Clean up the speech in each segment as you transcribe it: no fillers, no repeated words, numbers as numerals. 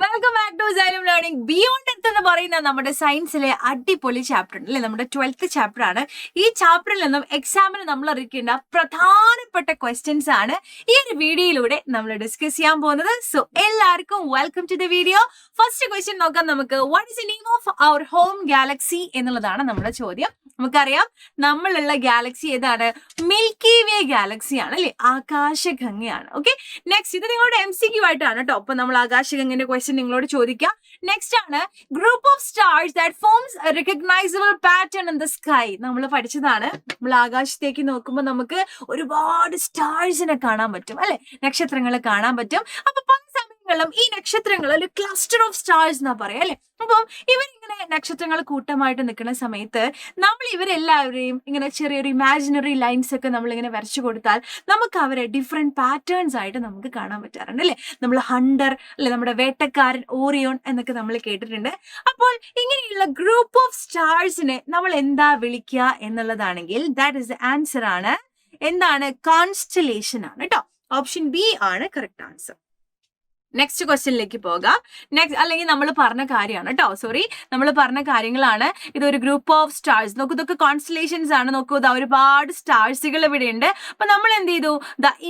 Welcome back to Xylem Learning Beyond Earth എന്ന് പറയുന്ന നമ്മുടെ സയൻസിലെ അടിപൊളി ചാപ്റ്റർ അല്ലേ, നമ്മുടെ 12th ചാപ്റ്റർ ആണ്. ഈ ചാപ്റ്ററിൽ നിന്നും എക്സാമിന് നമ്മൾ അറിയിക്കേണ്ട പ്രധാനപ്പെട്ട ക്വസ്റ്റ്യൻസ് ആണ് ഈ ഒരു വീഡിയോയിലൂടെ നമ്മൾ ഡിസ്കസ് ചെയ്യാൻ പോകുന്നത്. സോ എല്ലാവർക്കും welcome to the video. First question നോക്കാം നമുക്ക്. What is the name of our home galaxy എന്നുള്ളതാണ് നമ്മുടെ ചോദ്യം. നമുക്കറിയാം നമ്മളുള്ള ഗാലക്സി ഏതാണ്? മിൽക്കി വേ ഗാലക്സി ആണ് അല്ലെ, ആകാശഗംഗയാണ്. ഓക്കെ, നെക്സ്റ്റ് ഇത് നിങ്ങളുടെ MCQ ആയിട്ടാണ് കേട്ടോ. അപ്പൊ നമ്മൾ ആകാശഗംഗന്റെ ക്വസ്റ്റ്യൻ നിങ്ങളോട് ചോദിക്കാം. നെക്സ്റ്റ് ആണ് group of stars that forms a recognisable pattern in the sky. നമ്മൾ പഠിച്ചതാണ്. നമ്മൾ ആകാശത്തേക്ക് നോക്കുമ്പോൾ നമുക്ക് ഒരുപാട് സ്റ്റാർസിനെ കാണാൻ പറ്റും അല്ലെ, നക്ഷത്രങ്ങളെ കാണാൻ പറ്റും. അപ്പൊ പല സമയങ്ങളിലും ഈ നക്ഷത്രങ്ങൾ ഒരു ക്ലസ്റ്റർ ഓഫ് സ്റ്റാർസ് എന്നാ പറയാം അല്ലെ. അപ്പം ഇവരിങ്ങനെ നക്ഷത്രങ്ങൾ കൂട്ടമായിട്ട് നിൽക്കുന്ന സമയത്ത് നമ്മൾ ഇവരെല്ലാവരെയും ഇങ്ങനെ ചെറിയൊരു ഇമാജിനറി ലൈൻസ് ഒക്കെ നമ്മൾ ഇങ്ങനെ വരച്ചു കൊടുത്താൽ നമുക്ക് അവരെ ഡിഫറെന്റ് പാറ്റേൺസ് ആയിട്ട് നമുക്ക് കാണാൻ പറ്റാറുണ്ട് അല്ലെ. നമ്മൾ ഹണ്ടർ അല്ലെ, നമ്മുടെ വേട്ടക്കാരൻ, ഓറിയോൺ എന്നൊക്കെ നമ്മൾ കേട്ടിട്ടുണ്ട്. അപ്പോൾ ഇങ്ങനെയുള്ള ഗ്രൂപ്പ് ഓഫ് സ്റ്റാർസിനെ നമ്മൾ എന്താ വിളിക്കുക എന്നുള്ളതാണെങ്കിൽ ദാറ്റ് ഇസ് ആൻസർ ആണ് എന്താണ്? കോൺസ്റ്റലേഷൻ ആണ് കേട്ടോ. ഓപ്ഷൻ ബി ആണ് കറക്റ്റ് ആൻസർ. നെക്സ്റ്റ് ക്വസ്റ്റ്യനിലേക്ക് പോകാം. നെക്സ്റ്റ് അല്ലെങ്കിൽ നമ്മൾ പറഞ്ഞ കാര്യമാണ് കേട്ടോ, സോറി, നമ്മൾ പറഞ്ഞ കാര്യങ്ങളാണ്. ഇതൊരു ഗ്രൂപ്പ് ഓഫ് സ്റ്റാർസ്. നോക്കൂ, ഇതൊക്കെ കോൺസ്റ്റലേഷൻസ് ആണ്. നോക്കൂ, ഇതാ ഒരുപാട് സ്റ്റാർസുകൾ ഇവിടെ ഉണ്ട്. അപ്പൊ നമ്മൾ എന്ത് ചെയ്തു?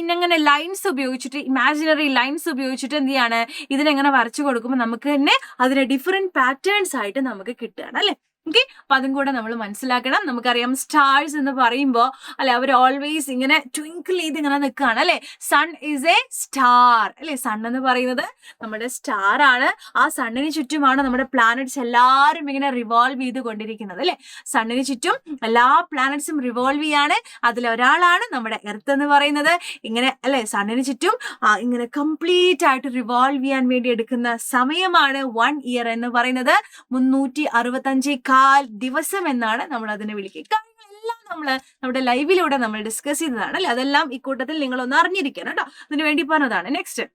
ഇങ്ങനെ ലൈൻസ് ഉപയോഗിച്ചിട്ട്, ഇമാജിനറി ലൈൻസ് ഉപയോഗിച്ചിട്ട് എന്ത് ചെയ്യാണ്, ഇതിനെങ്ങനെ വരച്ചു കൊടുക്കുമ്പോൾ നമുക്ക് തന്നെ അതിന് ഡിഫറെന്റ് പാറ്റേൺസ് ആയിട്ട് നമുക്ക് കിട്ടുകയാണ് അല്ലെ. ഓക്കെ, അപ്പൊ അതും കൂടെ നമ്മൾ മനസ്സിലാക്കണം. നമുക്കറിയാം സ്റ്റാർസ് എന്ന് പറയുമ്പോൾ അല്ലെ, അവർ ഓൾവേസ് ഇങ്ങനെ ട്വിങ്കിൾ ചെയ്ത് ഇങ്ങനെ നിൽക്കുകയാണ് അല്ലെ. സൺ ഈസ് എ സ്റ്റാർ അല്ലെ. സൺ എന്ന് പറയുന്നത് നമ്മുടെ സ്റ്റാർ ആണ്. ആ സണ്ണിന് ചുറ്റുമാണ് നമ്മുടെ പ്ലാനറ്റ്സ് എല്ലാവരും ഇങ്ങനെ റിവോൾവ് ചെയ്ത് കൊണ്ടിരിക്കുന്നത് അല്ലെ. സണ്ണിന് ചുറ്റും എല്ലാ പ്ലാനറ്റ്സും റിവോൾവ് ചെയ്യാണ്. അതിലൊരാളാണ് നമ്മുടെ എർത്ത് എന്ന് പറയുന്നത്. ഇങ്ങനെ അല്ലെ, സണ്ണിന് ചുറ്റും ഇങ്ങനെ കംപ്ലീറ്റ് ആയിട്ട് റിവോൾവ് ചെയ്യാൻ വേണ്ടി എടുക്കുന്ന സമയമാണ് 1 ഇയർ എന്ന് പറയുന്നത്. 365 ദിവസം എന്നാണ് നമ്മൾ അതിനെ വിളിക്കുക. കാര്യങ്ങളെല്ലാം നമ്മൾ നമ്മുടെ ലൈവിലൂടെ നമ്മൾ ഡിസ്കസ് ചെയ്തതാണ് അല്ലെ. അതെല്ലാം ഈ കൂട്ടത്തിൽ നിങ്ങളൊന്ന് അറിഞ്ഞിരിക്കണം കേട്ടോ, അതിനു വേണ്ടി പറഞ്ഞതാണ്. Next,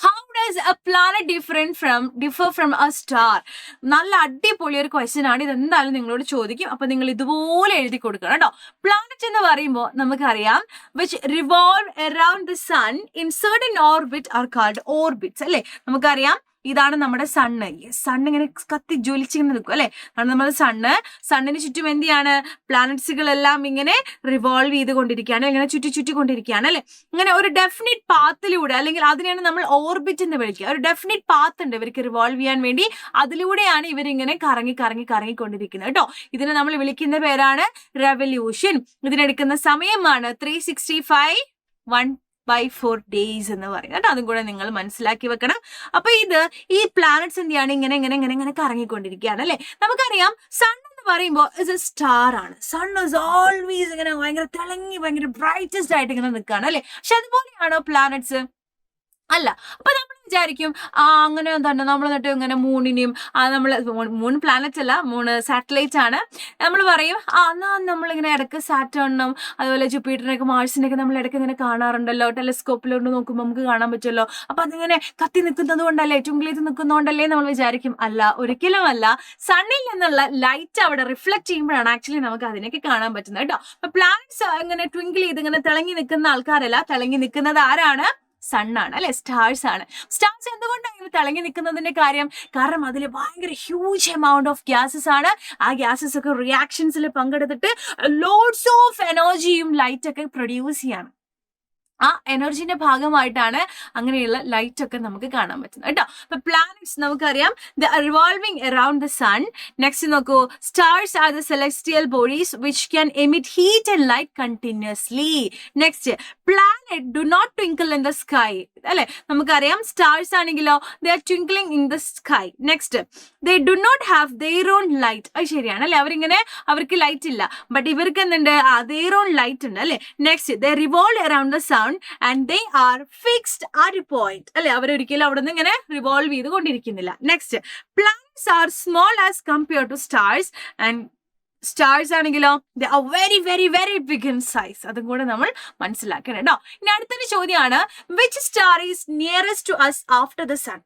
how does A planet differ from A star? നല്ല അടിപൊളി ഒരു ക്വസ്റ്റ്യൻ ആണ്. ഇത് എന്തായാലും നിങ്ങളോട് ചോദിക്കും. അപ്പൊ നിങ്ങൾ ഇതുപോലെ എഴുതി കൊടുക്കണം കേട്ടോ. പ്ലാനറ്റ് എന്ന് പറയുമ്പോൾ നമുക്കറിയാം which revolve around the sun in certain orbit are called orbits അല്ലെ. നമുക്കറിയാം ഇതാണ് നമ്മുടെ സണ്ണ്. സണ്ണ് ഇങ്ങനെ കത്തി ജ്വലിച്ചിങ്ങനെ നിൽക്കും അല്ലെ. ആണ് നമ്മുടെ സണ്ണിന് ചുറ്റും എന്ത് ചെയ്യാണ്? പ്ലാനറ്റ്സുകളെല്ലാം ഇങ്ങനെ റിവോൾവ് ചെയ്തുകൊണ്ടിരിക്കുകയാണ്, ഇങ്ങനെ ചുറ്റിക്കൊണ്ടിരിക്കുകയാണ് അല്ലെ. ഇങ്ങനെ ഒരു ഡെഫിനിറ്റ് പാത്തിലൂടെ, അല്ലെങ്കിൽ അതിനെയാണ് നമ്മൾ ഓർബിറ്റ് എന്ന് വിളിക്കുക. ഒരു ഡെഫിനിറ്റ് പാത്ത് ഉണ്ട് ഇവർക്ക് റിവോൾവ് ചെയ്യാൻ വേണ്ടി. അതിലൂടെയാണ് ഇവരിങ്ങനെ കറങ്ങിക്കൊണ്ടിരിക്കുന്നത് കേട്ടോ. ഇതിനെ നമ്മൾ വിളിക്കുന്ന പേരാണ് റെവല്യൂഷൻ. ഇതിനെടുക്കുന്ന സമയമാണ് 365 1/4 ഡേയ്സ് എന്ന് പറയുന്നത് കേട്ടോ. അതും കൂടെ നിങ്ങൾ മനസ്സിലാക്കി വെക്കണം. അപ്പൊ ഈ പ്ലാനറ്റ്സ് എന്ത് ചെയ്യാണ്? ഇങ്ങനെ കറങ്ങിക്കൊണ്ടിരിക്കുകയാണ് അല്ലെ. നമുക്കറിയാം സൺ എന്ന് പറയുമ്പോൾ ഇസ് എ സ്റ്റാർ ആണ്. സൺ ഇസ് ഓൾവേസ് ഇങ്ങനെ ഭയങ്കര തിളങ്ങി ഭയങ്കര ബ്രൈറ്റസ്റ്റ് ആയിട്ട് ഇങ്ങനെ നിൽക്കുകയാണ് അല്ലെ. പക്ഷെ അതുപോലെയാണോ പ്ലാനറ്റ്സ്? അല്ല. അപ്പൊ നമ്മൾ വിചാരിക്കും അങ്ങനെ തന്നെ നമ്മൾ എന്നിട്ട് ഇങ്ങനെ മൂണിനെയും മൂൺ പ്ലാനറ്റ് അല്ല, മൂണ് സാറ്റലൈറ്റ് ആണ്. നമ്മൾ പറയും എന്നാ നമ്മളിങ്ങനെ ഇടയ്ക്ക് സാറ്റേണിനും അതുപോലെ ജൂപ്പിറ്ററിനൊക്കെ മാർസിനൊക്കെ നമ്മൾ ഇടയ്ക്ക് ഇങ്ങനെ കാണാറുണ്ടല്ലോ, ടെലിസ്കോപ്പിലോട്ട് നോക്കുമ്പോൾ നമുക്ക് കാണാൻ പറ്റുമല്ലോ. അപ്പൊ അതിങ്ങനെ കത്തി നിൽക്കുന്നത് കൊണ്ടല്ലേ, ട്വിങ്കിൾ ചെയ്ത് നിൽക്കുന്നതുകൊണ്ടല്ലേ നമ്മൾ വിചാരിക്കും. അല്ല, ഒരിക്കലും അല്ല. സണ്ണിൽ നിന്നുള്ള ലൈറ്റ് അവിടെ റിഫ്ലക്ട് ചെയ്യുമ്പോഴാണ് ആക്ച്വലി നമുക്ക് അതിനൊക്കെ കാണാൻ പറ്റുന്നത് കേട്ടോ. അപ്പൊ പ്ലാനറ്റ്സ് ഇങ്ങനെ ട്വിങ്കിൾ ചെയ്ത് ഇങ്ങനെ തിളങ്ങി നിൽക്കുന്ന ആൾക്കാരല്ല, തിളങ്ങി നിൽക്കുന്നത് ആരാണ്? സണ്ണാണ് അല്ലെ, സ്റ്റാർസ് ആണ്. സ്റ്റാർസ് എന്തുകൊണ്ടാണ് തിളങ്ങി നിൽക്കുന്നതിന്റെ കാരണം അതിൽ ഭയങ്കര ഹ്യൂജ് എമൗണ്ട് ഓഫ് ഗ്യാസസ് ആണ്. ആ ഗ്യാസസ് ഒക്കെ റിയാക്ഷൻസിൽ പങ്കെടുത്തിട്ട് ലോഡ്സ് ഓഫ് എനർജിയും ലൈറ്റ് ഒക്കെ പ്രൊഡ്യൂസ് ചെയ്യാണ്. ആ എനർജിന്റെ ഭാഗമായിട്ടാണ് അങ്ങനെയുള്ള ലൈറ്റ് ഒക്കെ നമുക്ക് കാണാൻ പറ്റുന്നത് കേട്ടോ. അപ്പൊ പ്ലാനറ്റ്സ് നമുക്കറിയാം revolving around the sun. Next നോക്കൂ, stars are the celestial bodies which can emit heat and light continuously. Next, planet do not twinkle in the sky അല്ലെ. നമുക്കറിയാം സ്റ്റാർസ് ആണെങ്കിലോ they are twinkling in the sky. Next, they do not have their own light. അത് ശരിയാണ് അല്ലെ, അവർക്ക് light ഇല്ല. But ഇവർക്ക് എന്തുണ്ട്? ദെയർ ഓൺ ലൈറ്റ് ഉണ്ട് അല്ലെ. Next, they revolve around the sun and they are fixed at a point അല്ലെ. അവരൊരിക്കലും അവിടെ നിന്ന് ഇങ്ങനെ റിവോൾവ് ചെയ്ത് കൊണ്ടിരിക്കുന്നില്ല. Next, planets are small as compared to stars and stars ആണെങ്കിലോ they are very very very big in size. അതും കൂടെ നമ്മൾ മനസ്സിലാക്കണം കേട്ടോ. ഇനി അടുത്തൊരു ചോദ്യമാണ്, which star is nearest to us after the sun?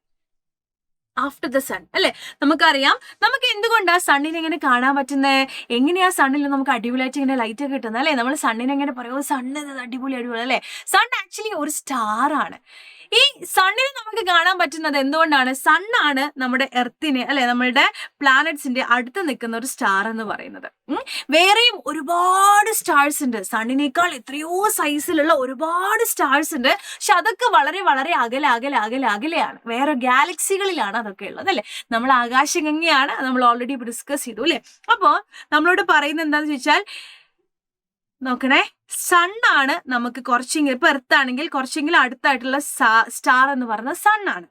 After the sun അല്ലെ. നമുക്കറിയാം നമുക്ക് എന്തുകൊണ്ടാ സണ്ണിനെ എങ്ങനെ കാണാൻ പറ്റുന്നത്? എങ്ങനെയാ സണ്ണിൽ നമുക്ക് അടിപൊളിയായിട്ട് ഇങ്ങനെ ലൈറ്റ് ഒക്കെ കിട്ടുന്നത് അല്ലെ. നമ്മൾ സണ്ണിനെ എങ്ങനെ പറയുമോ, സണ്ണ് അടിപൊളി അല്ലേ. സൺ ആക്ച്വലി ഒരു സ്റ്റാർ ആണ്. ഈ സണ്ണിനെ നമുക്ക് കാണാൻ പറ്റുന്നത് എന്തുകൊണ്ടാണ്? സണ്ണാണ് നമ്മുടെ എർത്തിനെ അല്ലെ നമ്മളുടെ പ്ലാനറ്റ്സിന്റെ അടുത്ത് നിൽക്കുന്ന ഒരു സ്റ്റാർ എന്ന് പറയുന്നത്. വേറെയും ഒരുപാട് സ്റ്റാർസ് ഉണ്ട്, സണ്ണിനേക്കാൾ എത്രയോ സൈസിലുള്ള ഒരുപാട് സ്റ്റാർസ് ഉണ്ട്. പക്ഷെ അതൊക്കെ വളരെ വളരെ അകലെയാണ്, വേറെ ഗാലക്സികളിലാണ് അതൊക്കെ ഉള്ളത് അല്ലെ. നമ്മൾ ആകാശഗംഗയാണ് നമ്മൾ ഓൾറെഡി ഡിസ്കസ് ചെയ്തു അല്ലെ. അപ്പോ നമ്മളോട് പറയുന്നത് എന്താന്ന് ചോദിച്ചാൽ നോക്കണേ, സണ്ണാണ് നമുക്ക് കുറച്ചെങ്കിലും, ഇപ്പൊ എർത്ത് ആണെങ്കിൽ കുറച്ചെങ്കിലും അടുത്തായിട്ടുള്ള സ്റ്റാർ എന്ന് പറയുന്നത് സണ്ണാണ്.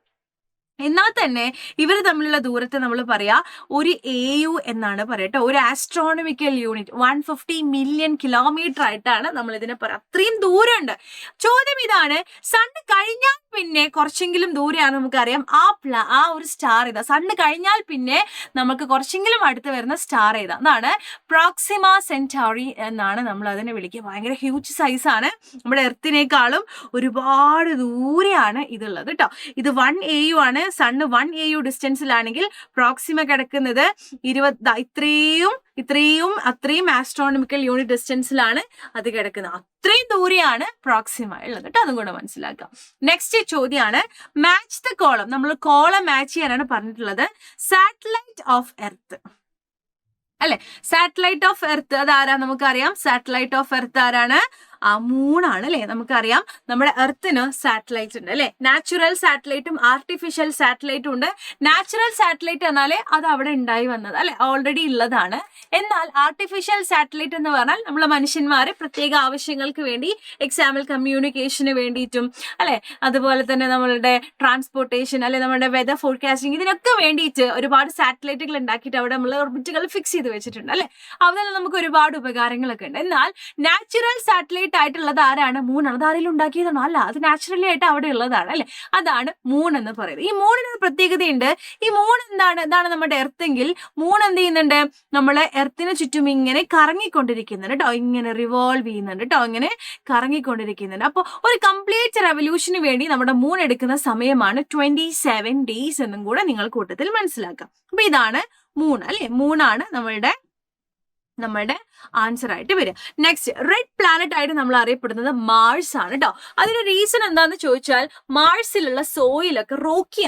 എന്നാൽ തന്നെ ഇവർ തമ്മിലുള്ള ദൂരത്തെ നമ്മൾ പറയാ ഒരു AU എന്നാണ് പറയട്ടോ. ഒരു ആസ്ട്രോണമിക്കൽ യൂണിറ്റ് 150 മില്യൺ കിലോമീറ്റർ ആയിട്ടാണ് നമ്മൾ ഇതിനെ പറയാം. അത്രയും ദൂരമുണ്ട്. ചോദ്യം ഇതാണ്, സണ്ണ് കഴിഞ്ഞാൽ പിന്നെ കുറച്ചെങ്കിലും ദൂരെയാണ് നമുക്കറിയാം ആ ഒരു സ്റ്റാർ ഏതാ? സണ്ണ് കഴിഞ്ഞാൽ പിന്നെ നമുക്ക് കുറച്ചെങ്കിലും അടുത്ത് വരുന്ന സ്റ്റാർ ഏതാ? അതാണ് പ്രോക്സിമ സെന്റൗറി എന്നാണ് നമ്മൾ അതിനെ വിളിക്കുക. ഭയങ്കര ഹ്യൂജ് സൈസാണ്, നമ്മുടെ എർത്തിനേക്കാളും ഒരുപാട് ദൂരെയാണ് ഇതുള്ളത് കേട്ടോ. ഇത് 1 AU ആണ്. സണ്ണ് 1 AU ഡിസ്റ്റൻസിലാണെങ്കിൽ പ്രോക്സിമ കിടക്കുന്നത് അത്രയും ആസ്ട്രോണമിക്കൽ യൂണിറ്റ് ഡിസ്റ്റൻസിലാണ് അത് കിടക്കുന്നത്. അത്രയും ദൂരെയാണ് പ്രോക്സിമ ഉള്ളത് കേട്ടോ. അതും കൂടെ മനസ്സിലാക്കാം. നെക്സ്റ്റ് ചോദ്യമാണ് മാച്ച് ദ കോളം. നമ്മൾ കോളം മാച്ച് ചെയ്യാനാണ് പറഞ്ഞിട്ടുള്ളത്. സാറ്റലൈറ്റ് ഓഫ് എർത്ത് അല്ലെ, സാറ്റലൈറ്റ് ഓഫ് എർത്ത് അതാരാ? നമുക്കറിയാം സാറ്റലൈറ്റ് ഓഫ് എർത്ത് ആരാണ്? മൂണാണ് അല്ലെ. നമുക്കറിയാം നമ്മുടെ എർത്തിന് സാറ്റലൈറ്റ് ഉണ്ട് അല്ലെ. നാച്ചുറൽ സാറ്റലൈറ്റും ആർട്ടിഫിഷ്യൽ സാറ്റലൈറ്റും ഉണ്ട്. നാച്ചുറൽ സാറ്റലൈറ്റ് എന്നാലേ അത് അവിടെ ഉണ്ടായി വന്നത് അല്ലെ, ഓൾറെഡി ഉള്ളതാണ്. എന്നാൽ ആർട്ടിഫിഷ്യൽ സാറ്റലൈറ്റ് എന്ന് പറഞ്ഞാൽ നമ്മളെ മനുഷ്യന്മാരെ പ്രത്യേക ആവശ്യങ്ങൾക്ക് വേണ്ടി, എക്സാമ്പിൾ കമ്മ്യൂണിക്കേഷന് വേണ്ടിയിട്ടും അല്ലെ, അതുപോലെ തന്നെ നമ്മളുടെ ട്രാൻസ്പോർട്ടേഷൻ അല്ലെ, നമ്മുടെ വെതർ ഫോർകാസ്റ്റിംഗ്, ഇതിനൊക്കെ വേണ്ടിയിട്ട് ഒരുപാട് സാറ്റലൈറ്റുകൾ ഉണ്ടാക്കിയിട്ട് അവിടെ നമ്മൾ ഓർബിറ്റുകൾ ഫിക്സ് ചെയ്ത് വെച്ചിട്ടുണ്ട് അല്ലെ. അതിൽ നമുക്ക് ഒരുപാട് ഉപകാരങ്ങളൊക്കെ ഉണ്ട്. എന്നാൽ നാച്ചുറൽ സാറ്റലൈറ്റ് ആയിട്ടുള്ളത് ആരാണ്? മൂണാണ്. അത് ആരെങ്കിലും ഉണ്ടാക്കിയതാണോ? അല്ല, അത് നാച്ചുറലി ആയിട്ട് അവിടെ ഉള്ളതാണ് അല്ലെ. അതാണ് മൂൺ എന്ന് പറയുന്നത്. ഈ മൂണിന് പ്രത്യേകതയുണ്ട്. ഈ മൂൺ എന്താണ് നമ്മുടെ എർത്ത് മൂൺ എന്ത് ചെയ്യുന്നുണ്ട്? നമ്മളെ എർത്തിന് ചുറ്റും ഇങ്ങനെ കറങ്ങിക്കൊണ്ടിരിക്കുന്നുണ്ട് കേട്ടോ, ഇങ്ങനെ റിവോൾവ് ചെയ്യുന്നുണ്ട് കേട്ടോ, ഇങ്ങനെ കറങ്ങിക്കൊണ്ടിരിക്കുന്നുണ്ട്. അപ്പോൾ ഒരു കംപ്ലീറ്റ് റെവല്യൂഷന് വേണ്ടി നമ്മുടെ മൂൺ എടുക്കുന്ന സമയമാണ് 27 days എന്നും കൂടെ നിങ്ങൾ കൂട്ടത്തിൽ മനസ്സിലാക്കാം. അപ്പൊ ഇതാണ് മൂൺ അല്ലെ. മൂണാണ് നമ്മളുടെ ആൻസർ ആയിട്ട് വരിക. നെക്സ്റ്റ്, റെഡ് പ്ലാനറ്റ് ആയിട്ട് നമ്മൾ അറിയപ്പെടുന്നത് മാർസ് ആണ് കേട്ടോ. അതിന് റീസൺ എന്താന്ന് ചോദിച്ചാൽ മാർസിലുള്ള സോയിലൊക്കെ റോക്കി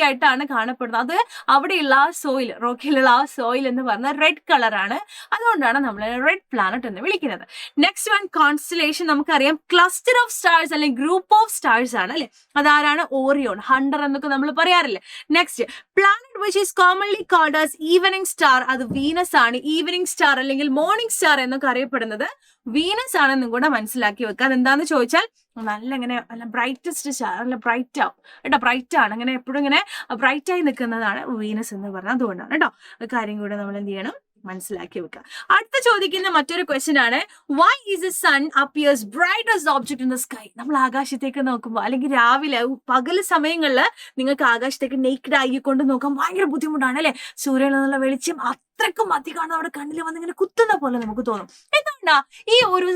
ആയിട്ടാണ് കാണപ്പെടുന്നത്. അത് അവിടെയുള്ള ആ സോയിൽ, റോക്കിയിലുള്ള ആ സോയിൽ എന്ന് പറഞ്ഞാൽ റെഡ് കളറാണ്. അതുകൊണ്ടാണ് നമ്മൾ റെഡ് പ്ലാനറ്റ് എന്ന് വിളിക്കുന്നത്. Next one constellation. നമുക്കറിയാം ക്ലസ്റ്റർ ഓഫ് സ്റ്റാർസ് അല്ലെങ്കിൽ ഗ്രൂപ്പ് ഓഫ് സ്റ്റാർസ് ആണ് അല്ലെ. അതാരാണ്? ഓറിയോൺ, ഹണ്ടർ എന്നൊക്കെ നമ്മൾ പറയാറില്ലേ. Next, planet which is commonly called as evening star, അത് വീനസ് ആണ്. ഈവനിങ് സ്റ്റാർ അല്ലെങ്കിൽ മോർണിംഗ് സ്റ്റാർ എന്നൊക്കെ അറിയപ്പെടുന്നത് വീനസ് ആണെന്നും കൂടെ മനസ്സിലാക്കി വെക്കുക. അതെന്താന്ന് ചോദിച്ചാൽ നല്ല ബ്രൈറ്റസ്റ്റ് സ്റ്റാർ, നല്ല ബ്രൈറ്റ് ആവും കേട്ടോ, ബ്രൈറ്റ് ആണ്, അങ്ങനെ എപ്പോഴും ഇങ്ങനെ ബ്രൈറ്റ് ആയി നിൽക്കുന്നതാണ് വീനസ് എന്ന് പറഞ്ഞാൽ. അതുകൊണ്ടാണ് കേട്ടോ. കാര്യം കൂടെ നമ്മൾ എന്ത് ചെയ്യണം? മനസ്സിലാക്കി വെക്കുക. അടുത്ത ചോദിക്കുന്ന മറ്റൊരു ക്വസ്റ്റ്യൻ ആണ്, why is the sun appears brightest object in the sky? നമ്മൾ ആകാശത്തേക്ക് നോക്കുമ്പോൾ അല്ലെങ്കിൽ രാവിലെ പകൽ സമയങ്ങളിൽ നിങ്ങൾക്ക് ആകാശത്തേക്ക് നെയ്ക്കഡ് ആയിക്കൊണ്ട് നോക്കാൻ ഭയങ്കര ബുദ്ധിമുട്ടാണ് അല്ലെ. സൂര്യനിൽ നിന്നുള്ള വെളിച്ചം അത്രക്കും അധികമാണ് നമ്മുടെ കണ്ണിൽ വന്ന് ഇങ്ങനെ കുത്തുന്ന പോലെ നമുക്ക് തോന്നും. എന്തുകൊണ്ടാ ഈ ഒരു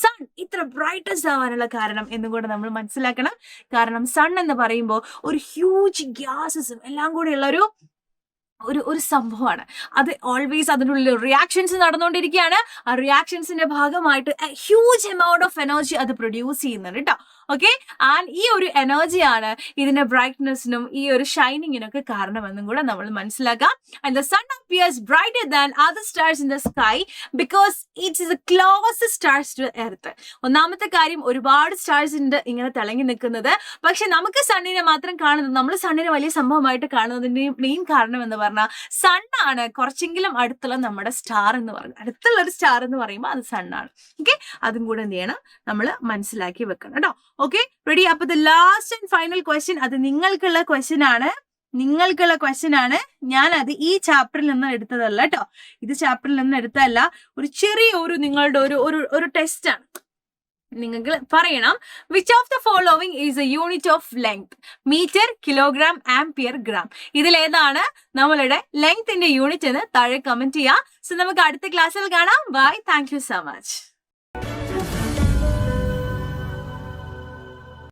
സൺ ഇത്ര ബ്രൈറ്റസ്റ്റ് ആവാനുള്ള കാരണം എന്നും കൂടെ നമ്മൾ മനസ്സിലാക്കണം. കാരണം സൺ എന്ന് പറയുമ്പോൾ ഒരു ഹ്യൂജ് ഗ്യാസസും എല്ലാം കൂടെയുള്ള ഒരു സംഭവമാണ്. അത് ഓൾവേസ് അതിനുള്ളിൽ റിയാക്ഷൻസ് നടന്നുകൊണ്ടിരിക്കുകയാണ്. ആ റിയാക്ഷൻസിന്റെ ഭാഗമായിട്ട് ഹ്യൂജ് എമൗണ്ട് ഓഫ് എനർജി അത് പ്രൊഡ്യൂസ് ചെയ്യുന്നുണ്ട് കേട്ടോ. ഓക്കെ, ആൻഡ് ഈ ഒരു എനർജിയാണ് ഇതിന്റെ ബ്രൈറ്റ്നെസ്സിനും ഈ ഒരു ഷൈനിങ്ങിനൊക്കെ കാരണമെന്നും കൂടെ നമ്മൾ മനസ്സിലാക്കാം. And the sun appears brighter than other stars in the sky because it's the closest stars to earth. ഒന്നാമത്തെ കാര്യം, ഒരുപാട് സ്റ്റാർസ് ഉണ്ട് ഇങ്ങനെ തിളങ്ങി നിൽക്കുന്നത്. പക്ഷെ നമുക്ക് സണ്ണിനെ മാത്രം കാണുന്നത്, നമ്മൾ സണ്ണിനെ വലിയ സംഭവമായിട്ട് കാണുന്നതിന്റെ മെയിൻ കാരണം എന്ന് പറഞ്ഞാൽ സണ്ണാണ് കുറച്ചെങ്കിലും അടുത്തുള്ള നമ്മുടെ സ്റ്റാർ എന്ന് പറയുന്നത്. അടുത്തുള്ള ഒരു സ്റ്റാർ എന്ന് പറയുമ്പോൾ അത് സണ്ണാണ്. ഓക്കെ, അതും കൂടെ എന്ത് ചെയ്യണം? നമ്മൾ മനസ്സിലാക്കി വെക്കണം കേട്ടോ. Okay, ready? അപ്പൊ the last and final question, അത് നിങ്ങൾക്കുള്ള ക്വസ്റ്റ്യൻ ആണ്. ഞാൻ അത് ഈ ചാപ്റ്ററിൽ നിന്ന് എടുത്തതല്ല കേട്ടോ, ഇത് ചാപ്റ്ററിൽ നിന്ന് എടുത്തതല്ല. ഒരു ചെറിയ നിങ്ങളുടെ ഒരു ടെസ്റ്റ് ആണ്. നിങ്ങൾക്ക് പറയണം, which of the following is a unit of length? Metre, kilogram, ampere, gram. ഇതിലേതാണ് നമ്മളുടെ ലെങ്ത്തിന്റെ യൂണിറ്റ് എന്ന് താഴെ കമന്റ് ചെയ്യാം. സോ നമുക്ക് അടുത്ത ക്ലാസ്സിൽ കാണാം. Bye, thank you so much.